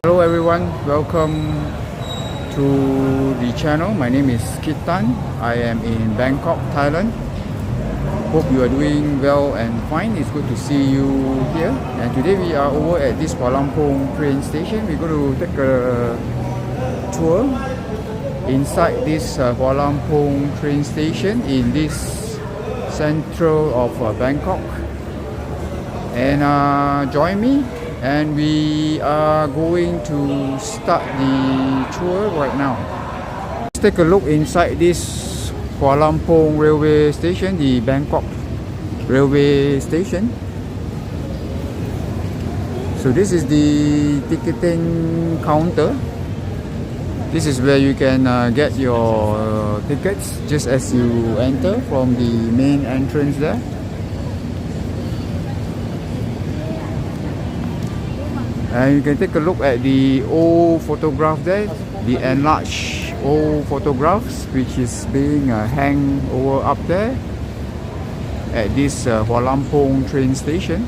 Hello everyone, welcome to the channel. My name is Kitan. I am in Bangkok, Thailand. Hope you are doing well and fine. It's good to see you here. And today we are over at this Hualamphong Train Station. We're going to take a tour inside this Hualamphong Train Station in this central of Bangkok. And join me. And we are going to start the tour right now. Let's take a look inside this Hualamphong railway station, the Bangkok railway station. So this is the ticketing counter. This is where you can get your tickets just as you enter from the main entrance there. And you can take a look at the old photograph there, the enlarged old photographs which is being hang over up there at this Hualamphong train station.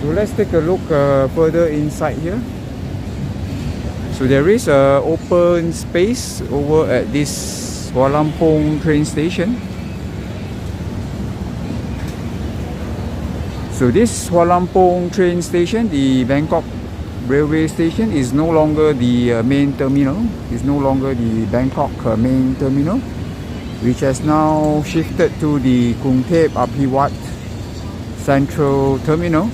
So let's take a look further inside here. So there is an open space over at this Hualamphong train station. So this Hualamphong train station, the Bangkok railway station, is no longer the main terminal. It's no longer the Bangkok main terminal, which has now shifted to the Krungthep Aphiwat central terminal.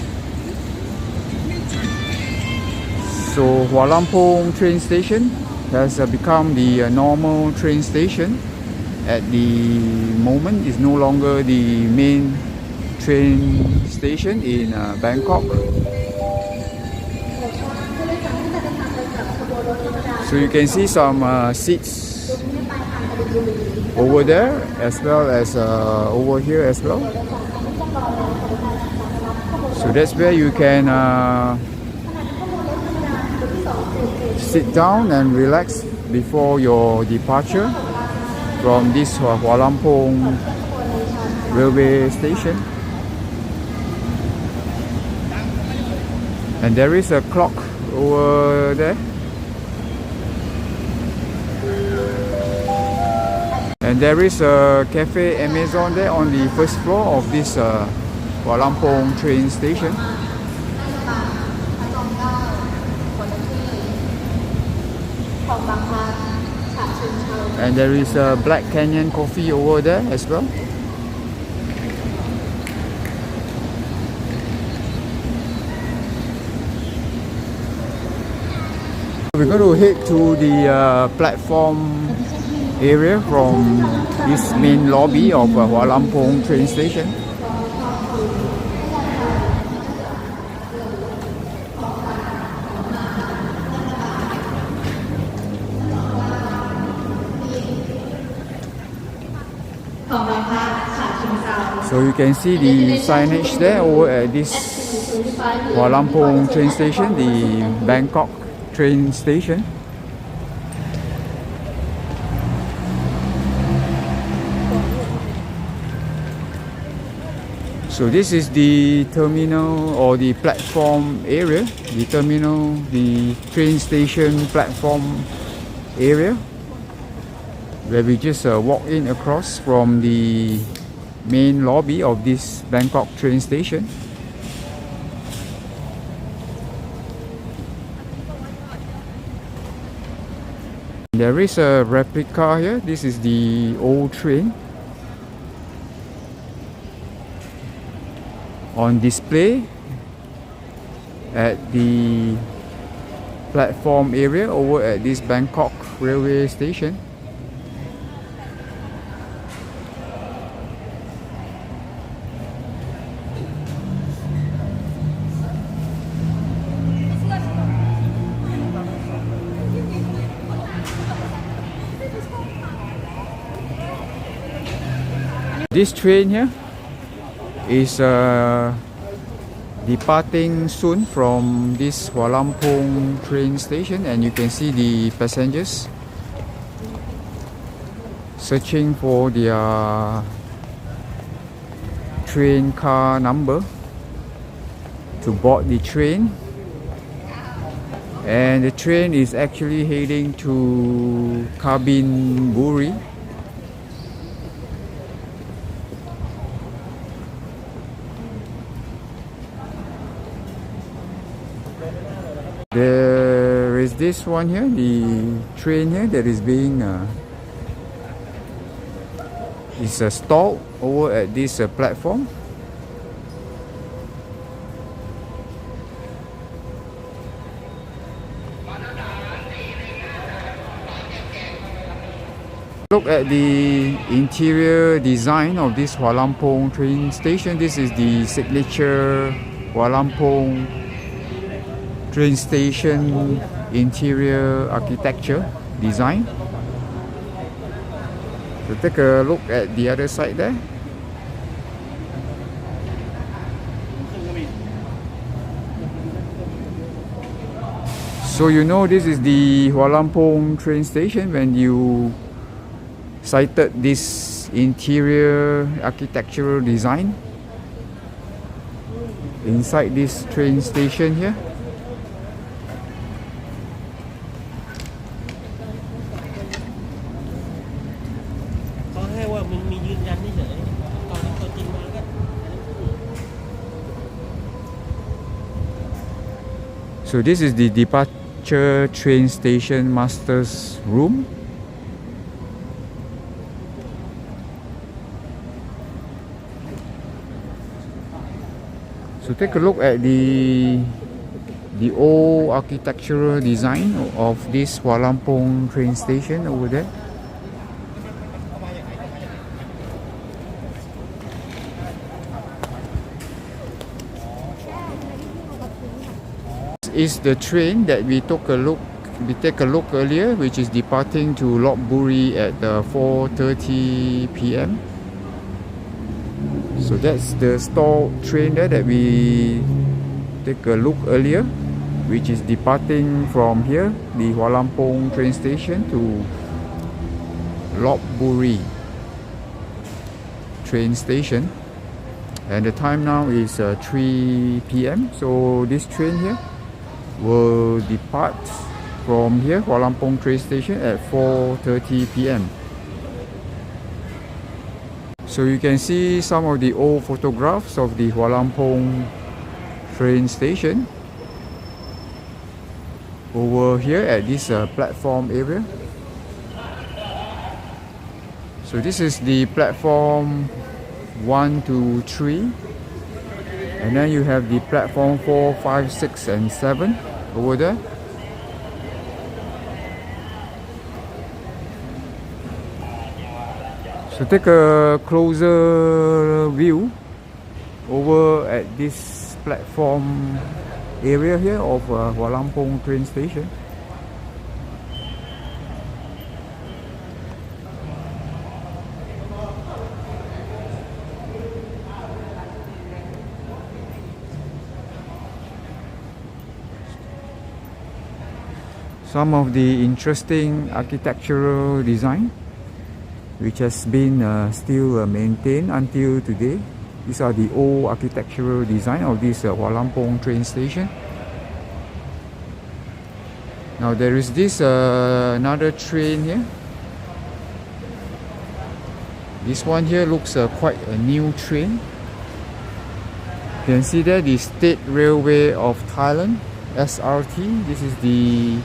So Hualamphong train station has become the normal train station at the moment. Is no longer the main train station in Bangkok. So you can see some seats over there as well as over here as well. So that's where you can sit down and relax before your departure from this Hualamphong railway station. And there is a clock over there. And there is a Cafe Amazon there on the first floor of this Hualamphong train station. And there is a Black Canyon coffee over there as well. We're going to head to the platform area from this main lobby of Hualamphong train station. So you can see the signage there over at this Hualamphong train station, the Bangkok train station. So this is the terminal or the platform area, the terminal, the train station platform area, where we just walk in across from the main lobby of this Bangkok train station. There is a replica here. This is the old train on display at the platform area over at this Bangkok railway station. This train here is departing soon from this Hualamphong train station, and you can see the passengers searching for their train car number to board the train, and the train is actually heading to Kabin Buri. There is this one here, the train here that is being stalled over at this platform. Look at the interior design of this Hualamphong train station. This is the signature Hualamphong train station interior architecture design. So take a look at the other side there. So you know this is the Hualamphong train station when you sighted this interior architectural design inside this train station here. So this is the departure train station master's room. So take a look at the old architectural design of this Hualamphong train station over there. Is the train that we take a look earlier, which is departing to Lopburi at 4:30 p.m. So that's the stalled train there that we take a look earlier, which is departing from here, the Hualamphong train station, to Lopburi train station, and the time now is 3 p.m. So this train here will depart from here, Hualamphong train station, at 4:30 p.m. So you can see some of the old photographs of the Hualamphong train station over here at this platform area. So this is the platform 1 to 3. And then you have the platform 4, 5, 6 and 7 over there. So take a closer view over at this platform area here of Hualamphong train station. Some of the interesting architectural design which has been still maintained until today. These are the old architectural design of this Hualamphong train station. Now there is this another train here. This one here looks quite a new train. You can see there the State Railway of Thailand, SRT. This is the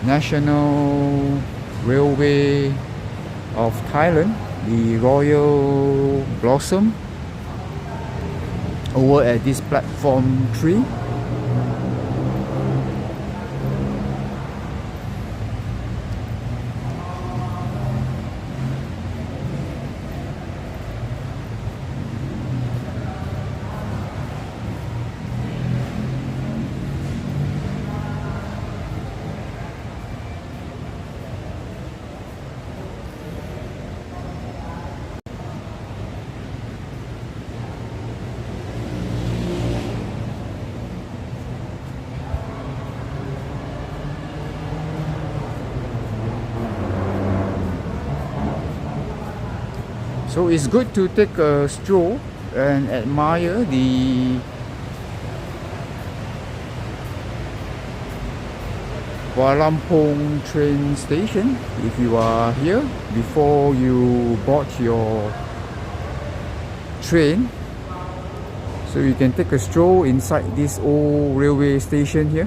National Railway of Thailand, the Royal Blossom, over at this platform 3. So it's good to take a stroll and admire the Hualamphong Train Station if you are here before you board your train. So you can take a stroll inside this old railway station here,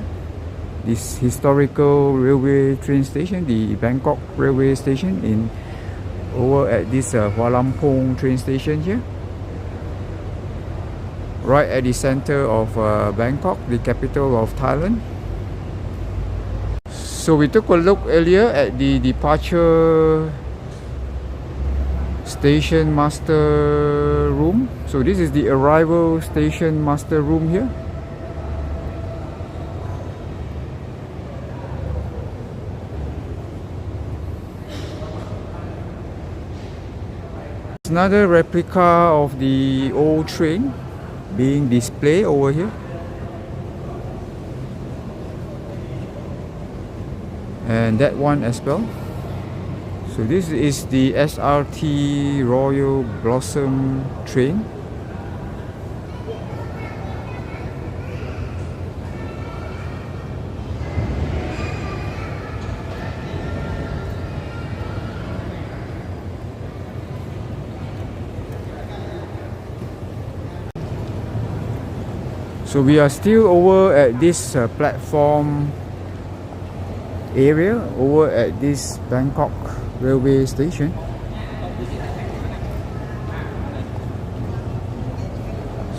this historical railway train station, the Bangkok railway station, in over at this Hualamphong train station here, right at the center of Bangkok, the capital of Thailand. So we took a look earlier at the departure station master room. So this is the arrival station master room here. Another replica of the old train being displayed over here. And that one as well. So this is the SRT Royal Blossom train. So we are still over at this platform area over at this Bangkok railway station.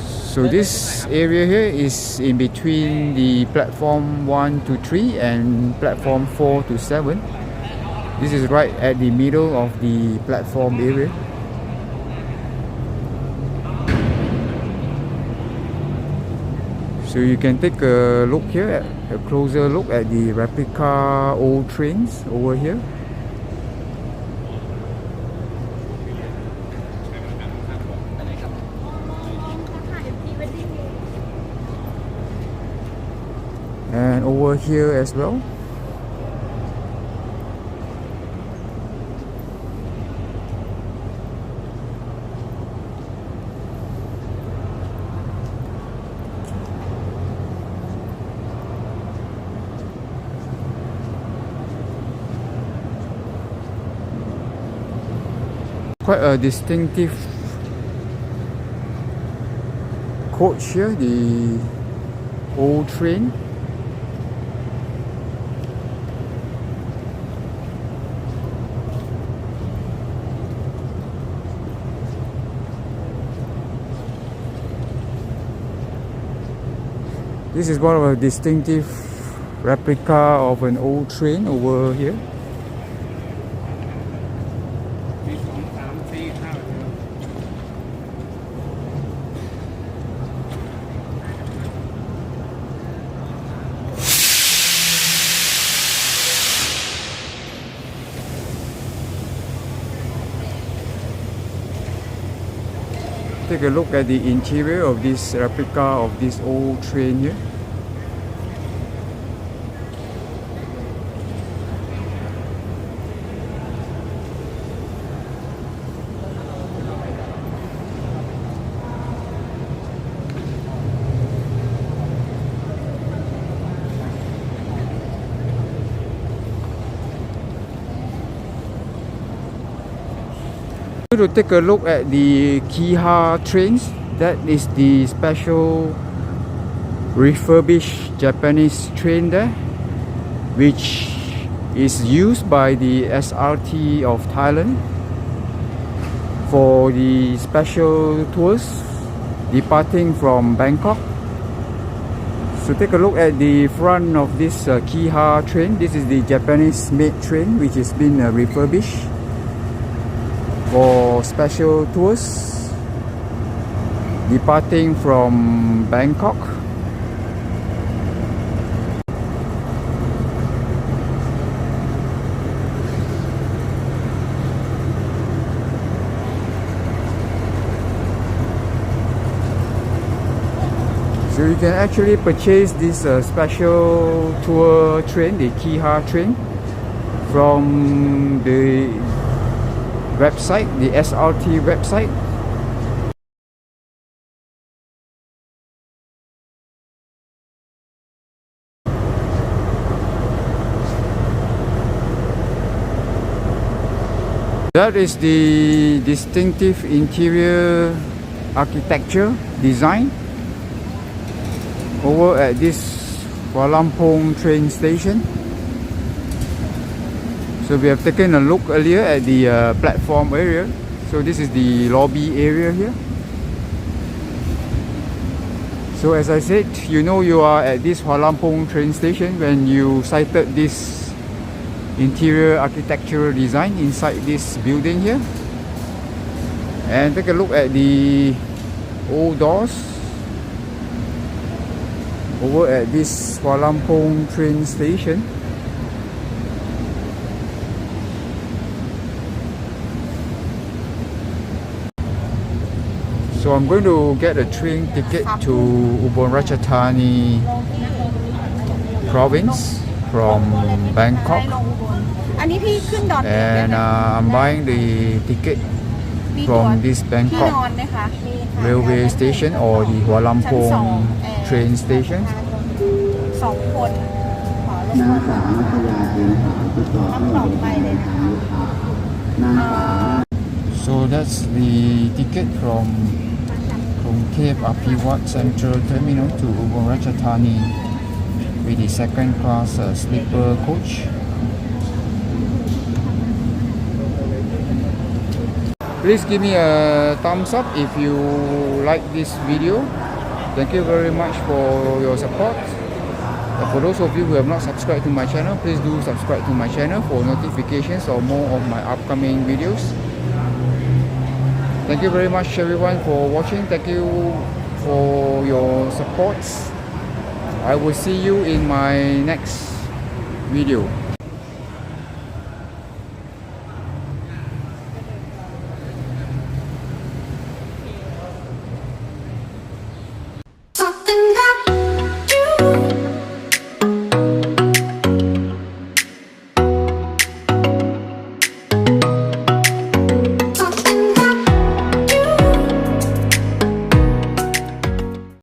So this area here is in between the platform 1 to 3 and platform 4 to 7. This is right at the middle of the platform area. So you can take a look here, a closer look at the replica old trains over here. And over here as well. Quite a distinctive coach here, the old train. This is one of a distinctive replica of an old train over here. Take a look at the interior of this replica of this old train here. To take a look at the Kiha trains, that is the special refurbished Japanese train there, which is used by the SRT of Thailand for the special tours departing from Bangkok. So take a look at the front of this Kiha train. This is the Japanese made train which has been refurbished for special tours departing from Bangkok. So you can actually purchase this special tour train, the Kiha train, from the website, the SRT website. That is the distinctive interior architecture design over at this Hualamphong Train Station. So we have taken a look earlier at the platform area. So this is the lobby area here. So as I said, you know you are at this Hualamphong Train Station when you sighted this interior architectural design inside this building here. And take a look at the old doors over at this Hualamphong Train Station. So I'm going to get a train ticket to Ubon Ratchathani province from Bangkok, and I'm buying the ticket from this Bangkok railway station or the Hualamphong train station. So that's the ticket from Krungthep Aphiwat Central Terminal to Ubon Ratchathani with the second class sleeper coach. Please give me a thumbs up if you like this video. Thank you very much for your support. For those of you who have not subscribed to my channel, please do subscribe to my channel for notifications or more of my upcoming videos. Thank you very much everyone for watching. Thank you for your support. I will see you in my next video.